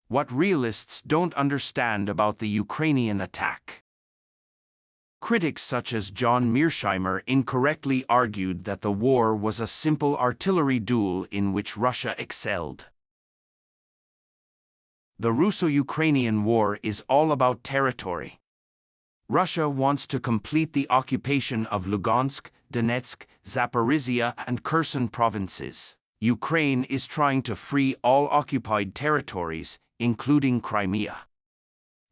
What realists don't understand about the Ukrainian attack. Critics such as John Mearsheimer incorrectly argued that the war was a simple artillery duel in which Russia excelled. The Russo-Ukrainian War is all about territory. Russia wants to complete the occupation of Lugansk, Donetsk, Zaporizhia, and Kherson provinces. Ukraine is trying to free all occupied territories, including Crimea.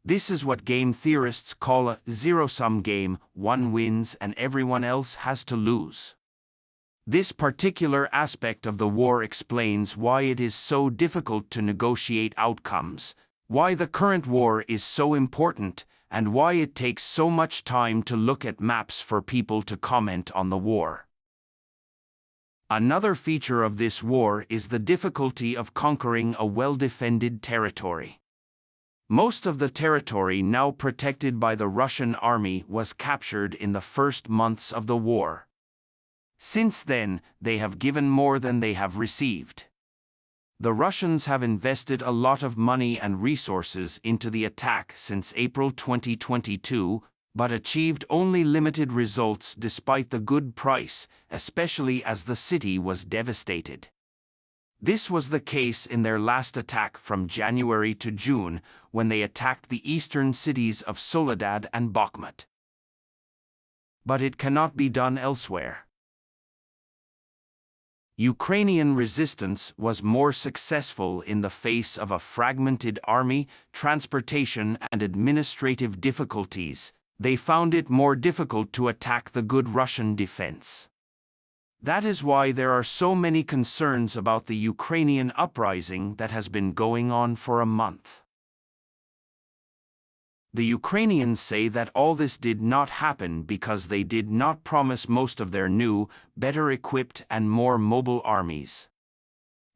This is what game theorists call a zero-sum game: one wins and everyone else has to lose. This particular aspect of the war explains why it is so difficult to negotiate outcomes, why the current war is so important, and why it takes so much time to look at maps for people to comment on the war. Another feature of this war is the difficulty of conquering a well-defended territory. Most of the territory now protected by the Russian army was captured in the first months of the war. Since then, they have given more than they have received. The Russians have invested a lot of money and resources into the attack since April 2022, but achieved only limited results despite the good price, especially as the city was devastated. This was the case in their last attack from January to June, when they attacked the eastern cities of Soledad and Bakhmut. But it cannot be done elsewhere. Ukrainian resistance was more successful in the face of a fragmented army, transportation, and administrative difficulties. They found it more difficult to attack the good Russian defense. That is why there are so many concerns about the Ukrainian uprising that has been going on for a month. The Ukrainians say that all this did not happen because they did not promise most of their new, better equipped and more mobile armies.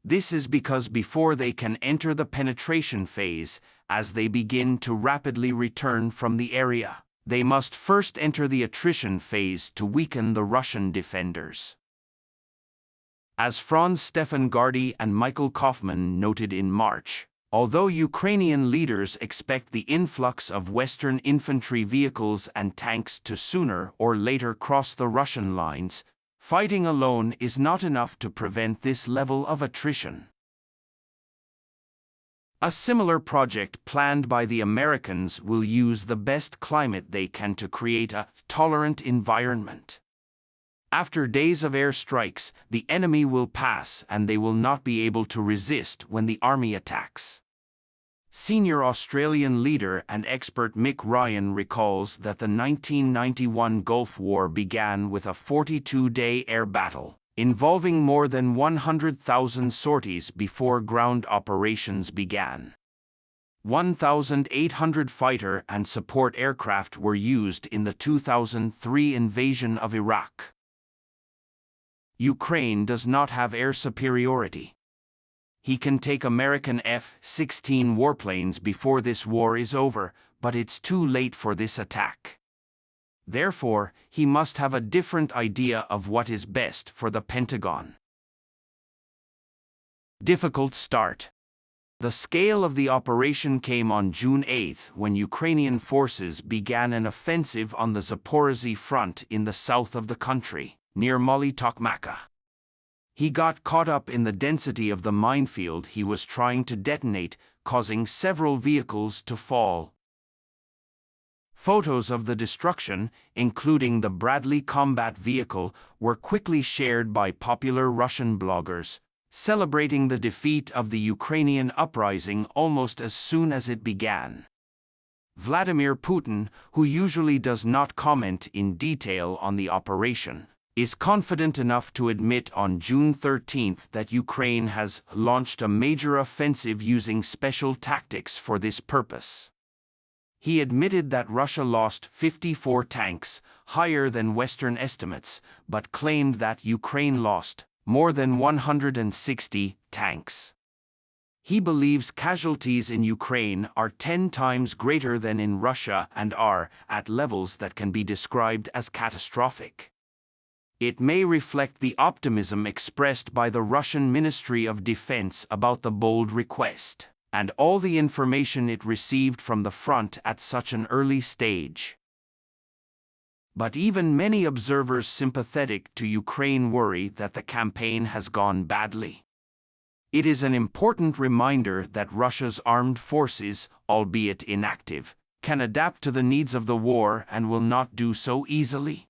This is because before they can enter the penetration phase, as they begin to rapidly return from the area, they must first enter the attrition phase to weaken the Russian defenders. As Franz Stefan Gardy and Michael Kaufman noted in March, although Ukrainian leaders expect the influx of Western infantry vehicles and tanks to sooner or later cross the Russian lines, fighting alone is not enough to prevent this level of attrition. A similar project planned by the Americans will use the best climate they can to create a tolerant environment. After days of air strikes, the enemy will pass and they will not be able to resist when the army attacks. Senior Australian leader and expert Mick Ryan recalls that the 1991 Gulf War began with a 42-day air battle, involving more than 100,000 sorties before ground operations began. 1,800 fighter and support aircraft were used in the 2003 invasion of Iraq. Ukraine does not have air superiority. He can take American F-16 warplanes before this war is over, but it's too late for this attack. Therefore, he must have a different idea of what is best for the Pentagon. Difficult start. The scale of the operation came on June 8 when Ukrainian forces began an offensive on the Zaporizhzhia front in the south of the country, near Tokmaka. He got caught up in the density of the minefield he was trying to detonate, causing several vehicles to fall. Photos of the destruction, including the Bradley combat vehicle, were quickly shared by popular Russian bloggers, celebrating the defeat of the Ukrainian uprising almost as soon as it began. Vladimir Putin, who usually does not comment in detail on the operation, is confident enough to admit on June 13 that Ukraine has launched a major offensive using special tactics for this purpose. He admitted that Russia lost 54 tanks, higher than Western estimates, but claimed that Ukraine lost more than 160 tanks. He believes casualties in Ukraine are 10 times greater than in Russia and are at levels that can be described as catastrophic. It may reflect the optimism expressed by the Russian Ministry of Defense about the bold request. and all the information it received from the front at such an early stage. But even many observers sympathetic to Ukraine worry that the campaign has gone badly. It is an important reminder that Russia's armed forces, albeit inactive, can adapt to the needs of the war and will not do so easily.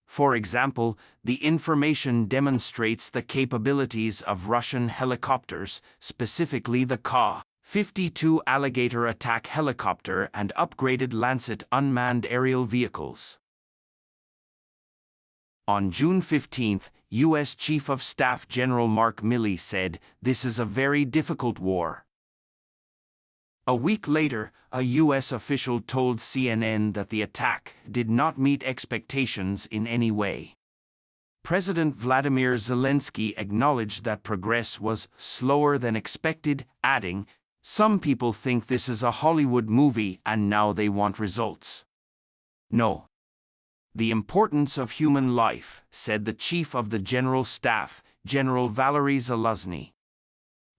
For example, the information demonstrates the capabilities of Russian helicopters, specifically the Ka-52 Alligator attack helicopter and upgraded Lancet unmanned aerial vehicles. On June 15, U.S. Chief of Staff General Mark Milley said, "This is a very difficult war." A week later, a U.S. official told CNN that the attack did not meet expectations in any way. President Vladimir Zelensky acknowledged that progress was slower than expected, adding, "Some people think this is a Hollywood movie and now they want results. No. The importance of human life," said the Chief of the General Staff, General Valery Zaluzny.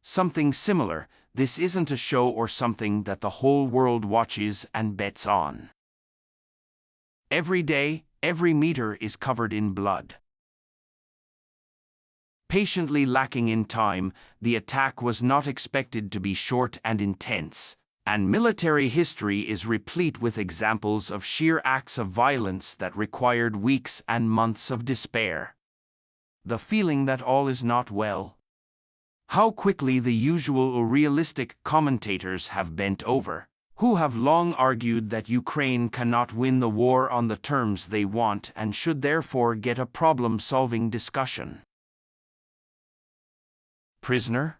Something similar, "This isn't a show or something that the whole world watches and bets on. Every day, every meter is covered in blood." Patiently lacking in time, the attack was not expected to be short and intense, and military history is replete with examples of sheer acts of violence that required weeks and months of despair. The feeling that all is not well. How quickly the usual realistic commentators have bent over, who have long argued that Ukraine cannot win the war on the terms they want and should therefore get a problem-solving discussion. Prisoner?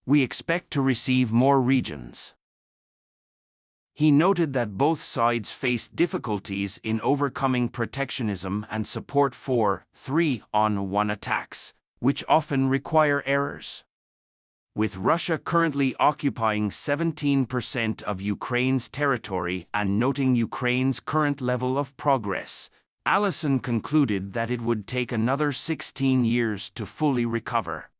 We expect to receive more regions. He noted that both sides faced difficulties in overcoming protectionism and support for 3-on-1 attacks, which often require errors. With Russia currently occupying 17% of Ukraine's territory and noting Ukraine's current level of progress, Allison concluded that it would take another 16 years to fully recover.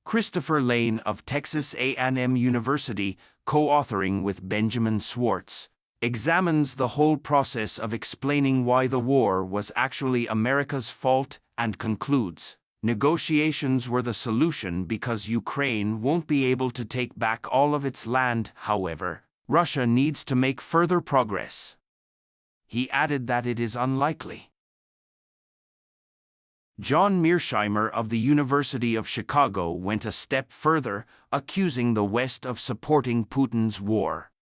Christopher Lane of Texas A&M University, co-authoring with Benjamin Swartz, examines the whole process of explaining why the war was actually America's fault and concludes, "Negotiations were the solution because Ukraine won't be able to take back all of its land. However, Russia needs to make further progress." He added that it is unlikely. John Mearsheimer of the University of Chicago went a step further, accusing the West of supporting Putin's war.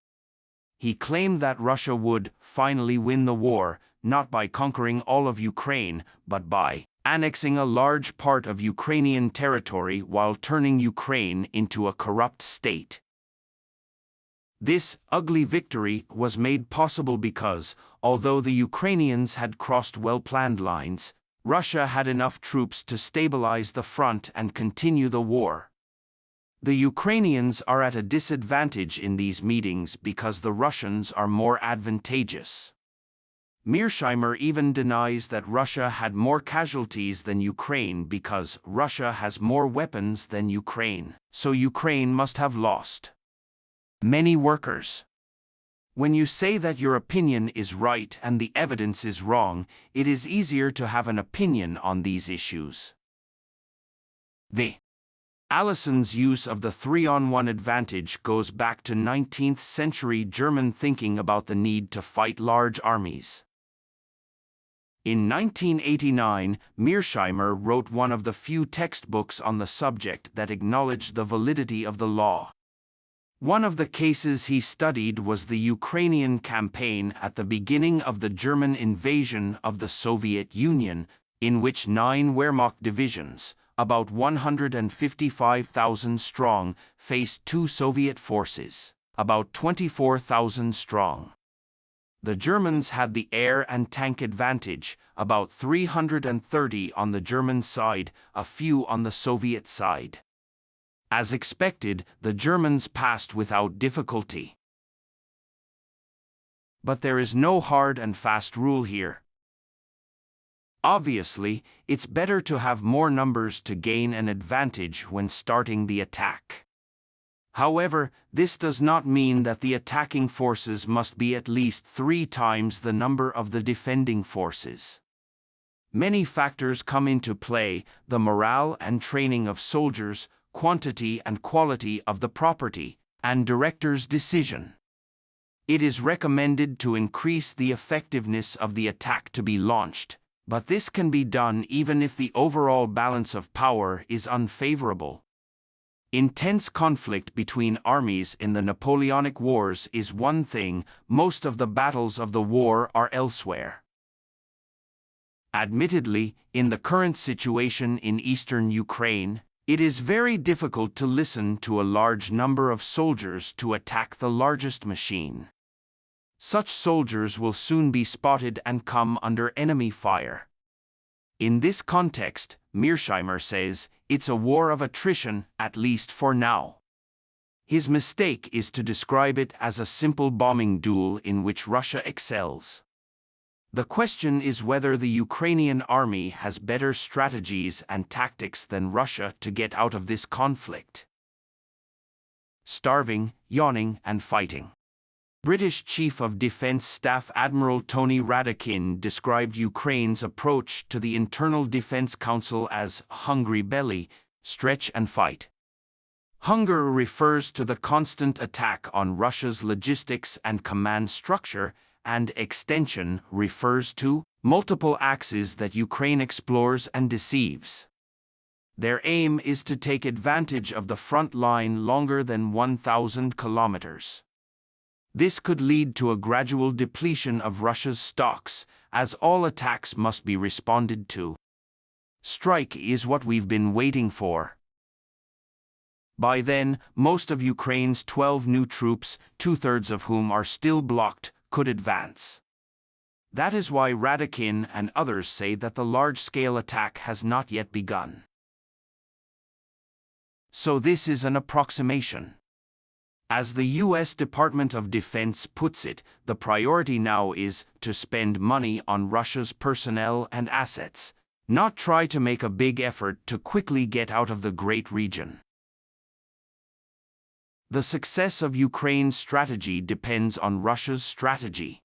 He claimed that Russia would finally win the war, not by conquering all of Ukraine, but by annexing a large part of Ukrainian territory while turning Ukraine into a corrupt state. This ugly victory was made possible because, although the Ukrainians had crossed well-planned lines, Russia had enough troops to stabilize the front and continue the war. The Ukrainians are at a disadvantage in these meetings because the Russians are more advantageous. Mearsheimer even denies that Russia had more casualties than Ukraine because Russia has more weapons than Ukraine, so Ukraine must have lost many workers. When you say that your opinion is right and the evidence is wrong, it is easier to have an opinion on these issues. Allison's use of the 3-on-1 advantage goes back to 19th century German thinking about the need to fight large armies. In 1989, Mearsheimer wrote one of the few textbooks on the subject that acknowledged the validity of the law. One of the cases he studied was the Ukrainian campaign at the beginning of the German invasion of the Soviet Union, in which 9 Wehrmacht divisions, about 155,000 strong, faced 2 Soviet forces, about 24,000 strong. The Germans had the air and tank advantage, about 330 on the German side, a few on the Soviet side. As expected, the Germans passed without difficulty. But there is no hard and fast rule here. Obviously, it's better to have more numbers to gain an advantage when starting the attack. However, this does not mean that the attacking forces must be at least 3 times the number of the defending forces. Many factors come into play: the morale and training of soldiers, quantity and quality of the property, and director's decision. It is recommended to increase the effectiveness of the attack to be launched, but this can be done even if the overall balance of power is unfavorable. Intense conflict between armies in the Napoleonic Wars is one thing; most of the battles of the war are elsewhere. Admittedly, in the current situation in eastern Ukraine, it is very difficult to listen to a large number of soldiers to attack the largest machine. Such soldiers will soon be spotted and come under enemy fire. In this context, Mearsheimer says, it's a war of attrition, at least for now. His mistake is to describe it as a simple bombing duel in which Russia excels. The question is whether the Ukrainian army has better strategies and tactics than Russia to get out of this conflict. Starving, yawning, and fighting. British Chief of Defence Staff Admiral Tony Radakin described Ukraine's approach to the Internal Defence Council as hungry belly, stretch and fight. Hunger refers to the constant attack on Russia's logistics and command structure, and extension refers to multiple axes that Ukraine explores and deceives. Their aim is to take advantage of the front line longer than 1,000 kilometers. This could lead to a gradual depletion of Russia's stocks, as all attacks must be responded to. Strike is what we've been waiting for. By then, most of Ukraine's 12 new troops, 2/3 of whom are still blocked, could advance. That is why Radakin and others say that the large-scale attack has not yet begun. So this is an approximation. As the U.S. Department of Defense puts it, the priority now is to spend money on Russia's personnel and assets, not try to make a big effort to quickly get out of the great region. The success of Ukraine's strategy depends on Russia's strategy.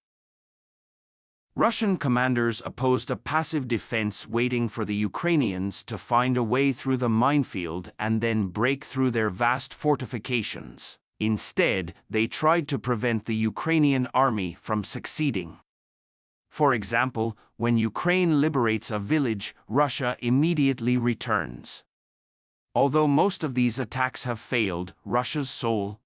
Russian commanders opposed a passive defense waiting for the Ukrainians to find a way through the minefield and then break through their vast fortifications. Instead, they tried to prevent the Ukrainian army from succeeding. For example, when Ukraine liberates a village, Russia immediately returns. Although most of these attacks have failed, Russia's sole